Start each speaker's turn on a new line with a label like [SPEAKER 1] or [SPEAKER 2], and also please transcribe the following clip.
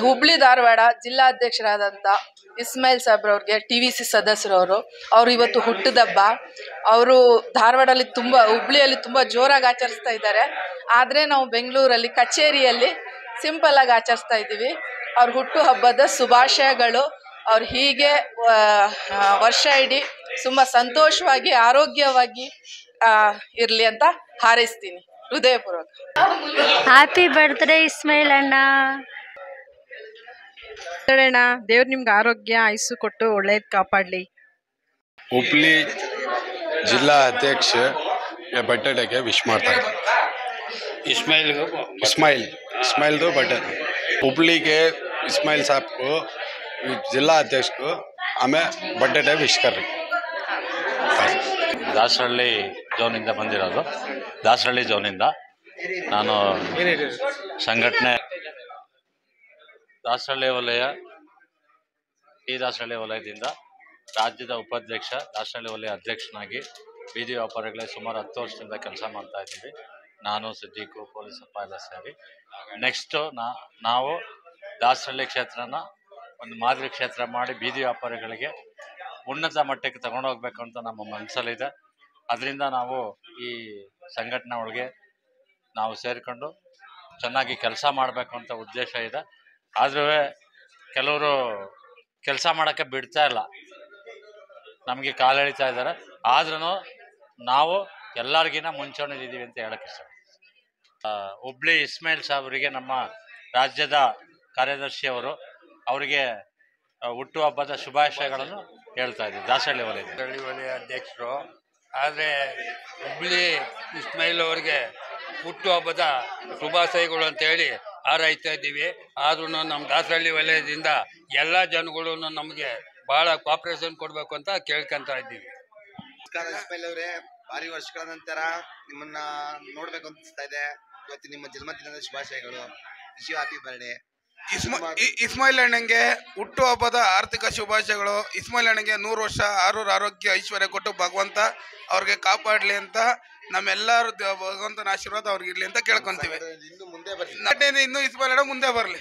[SPEAKER 1] Hubli Dharwad ಜಿಲ್ಲಾಧ್ಯಕ್ಷರಾದಂಥ Ismail ಸಾಬ್ರವ್ರಿಗೆ TVC ಸದಸ್ಯರವರು ಅವರು ಇವತ್ತು ಹುಟ್ಟುದಬ್ಬ. ಅವರು ಧಾರವಾಡಲ್ಲಿ ಹುಬ್ಳಿಯಲ್ಲಿ ತುಂಬ ಜೋರಾಗಿ ಆಚರಿಸ್ತಾ ಇದ್ದಾರೆ. ಆದರೆ ನಾವು ಬೆಂಗಳೂರಲ್ಲಿ ಕಚೇರಿಯಲ್ಲಿ ಸಿಂಪಲ್ ಆಗಿ ಆಚರಿಸ್ತಾ ಇದ್ದೀವಿ. ಅವ್ರ ಹುಟ್ಟುಹಬ್ಬದ ಶುಭಾಶಯಗಳು. ಅವ್ರು ಹೀಗೆ ವರ್ಷ ಇಡೀ ತುಂಬ ಸಂತೋಷವಾಗಿ ಆರೋಗ್ಯವಾಗಿ ಇರಲಿ ಅಂತ ಹಾರೈಸ್ತೀನಿ ಹೃದಯಪೂರ್ವಕ.
[SPEAKER 2] ಹ್ಯಾಪಿ ಬರ್ತ್ಡೇ ಇಸ್ಮಾಯಿಲ್ ಅಣ್ಣ.
[SPEAKER 3] ದೇವ್ರು ನಿಮ್ಗೆ ಆರೋಗ್ಯ ಆಯುಸ್ಸು ಕೊಟ್ಟು ಒಳ್ಳೇದು ಕಾಪಾಡಲಿ.
[SPEAKER 4] ಹುಬ್ಳಿ ಜಿಲ್ಲಾ ಅಧ್ಯಕ್ಷ ಬರ್ತಡೇಗೆ ವಿಶ್ ಮಾಡ್ತಾ ಇದ್ದೀನಿ. ಇಸ್ಮಾಯಿಲ್ದು ಬರ್ತಡೇ ಹುಬ್ಳಿಗೆ ಇಸ್ಮಾಯಿಲ್ ಸಾಬ್ಗೂ ಜಿಲ್ಲಾ ಅಧ್ಯಕ್ಷರು ಆಮೇಲೆ ಬರ್ತಡೇ ವಿಶ್ ಕರ್ರಿ.
[SPEAKER 5] ದಾಸರಳ್ಳಿ ಝೋನಿಂದ ಬಂದಿರೋದು. ದಾಸರಳ್ಳಿ ಝೋನಿಂದ ನಾನು ಸಂಘಟನೆ ದಾಸರಳ್ಳಿ ವಲಯ ದಾಸರಳ್ಳಿ ವಲಯದಿಂದ ರಾಜ್ಯದ ಉಪಾಧ್ಯಕ್ಷ, ದಾಸರಳ್ಳಿ ವಲಯ ಅಧ್ಯಕ್ಷನಾಗಿ ಬೀದಿ ವ್ಯಾಪಾರಿಗಳೇ ಸುಮಾರು 10 ವರ್ಷದಿಂದ ಕೆಲಸ ಮಾಡ್ತಾ ಇದ್ದೀವಿ. ನಾನು ಸಿದ್ದಿಕು ಪೊಲೀಸಪ್ಪ ಎಲ್ಲ ಸೇರಿ. ನೆಕ್ಸ್ಟು ನಾವು ದಾಸರಳ್ಳಿ ಕ್ಷೇತ್ರನ ಒಂದು ಮಾದರಿ ಕ್ಷೇತ್ರ ಮಾಡಿ ಬೀದಿ ವ್ಯಾಪಾರಿಗಳಿಗೆ ಉನ್ನತ ಮಟ್ಟಕ್ಕೆ ತಗೊಂಡೋಗ್ಬೇಕು ಅಂತ ನಮ್ಮ ಮನಸ್ಸಲ್ಲಿದೆ. ಅದರಿಂದ ನಾವು ಈ ಸಂಘಟನೆ ಒಳಗೆ ನಾವು ಸೇರಿಕೊಂಡು ಚೆನ್ನಾಗಿ ಕೆಲಸ ಮಾಡಬೇಕು ಅಂತ ಉದ್ದೇಶ ಇದೆ. ಆದ್ರೂ ಕೆಲವರು ಕೆಲಸ ಮಾಡೋಕ್ಕೆ ಬಿಡ್ತಾ ಇಲ್ಲ, ನಮಗೆ ಕಾಲು ಎಳಿತಾ ಇದ್ದಾರೆ. ಆದ್ರೂ ನಾವು ಎಲ್ಲರಿಗಿನ್ನ ಮುಂಚೂಣಿದ್ದೀವಿ ಅಂತ ಹೇಳಕ್ಕೆ ಇಷ್ಟ. ಹುಬ್ಳಿ ಇಸ್ಮಾಯಿಲ್ ಸಾಬ್ರಿಗೆ ನಮ್ಮ ರಾಜ್ಯದ ಕಾರ್ಯದರ್ಶಿಯವರು ಅವರಿಗೆ ಹುಟ್ಟುಹಬ್ಬದ ಶುಭಾಶಯಗಳನ್ನು ಹೇಳ್ತಾ ಇದ್ದೀವಿ. ದಾಸರಳ್ಳಿ ವಲಯ
[SPEAKER 6] ಅಧ್ಯಕ್ಷರು. ಆದರೆ ಹುಬ್ಳಿ ಇಸ್ಮಾಯಿಲ್ ಅವರಿಗೆ ಹುಟ್ಟುಹಬ್ಬದ ಶುಭಾಶಯಗಳು ಅಂತೇಳಿ ಹಾರೈಸ್ತಾ ಇದ್ದೀವಿ. ಆದ್ರೂ ನಮ್ಮ ದಾಸರಳ್ಳಿ ವಲಯದಿಂದ ಎಲ್ಲ ಜನಗಳು ನಮಗೆ ಭಾಳ ಕೋಆಪರೇಷನ್ ಕೊಡಬೇಕು ಅಂತ ಕೇಳ್ಕೊಂತ ಇದ್ದೀವಿ.
[SPEAKER 7] ನಮಸ್ಕಾರ ಇಸ್ಮಾಯಿಲ್ ಅವರೇ, ಭಾರಿ ವರ್ಷಗಳ ನಂತರ ನಿಮ್ಮನ್ನ ನೋಡ್ಬೇಕು ಅನಿಸ್ತಾ ಇದೆ. ಇವತ್ತು ನಿಮ್ಮ ಜನ್ಮದಿನದ ಶುಭಾಶಯಗಳು. Wish you happy birthday.
[SPEAKER 8] Ismail ಅಣ್ಣಂಗೆ ಹುಟ್ಟುಹಬ್ಬದ ಆರ್ಥಿಕ ಶುಭಾಶಯಗಳು. ಇಸ್ಮಾಯಿಲ್ ಅಣ್ಣಂಗೆ 100 ವರ್ಷ ಆರೋಗ್ಯ ಐಶ್ವರ್ಯ ಕೊಟ್ಟು ಭಗವಂತ ಅವ್ರಿಗೆ ಕಾಪಾಡಲಿ ಅಂತ ನಮ್ಮೆಲ್ಲರೂ ಭಗವಂತನ ಆಶೀರ್ವಾದ ಅವ್ರಿಗೆ ಇರ್ಲಿ ಅಂತ ಕೇಳ್ಕೊಂತೀವಿ.
[SPEAKER 7] ಇನ್ನು ಮುಂದೆ ಬರ್ಲಿ,
[SPEAKER 8] ಇನ್ನು ಇಸ್ಮಾಯಿಲ್ ಅಣ್ಣ ಮುಂದೆ ಬರಲಿ.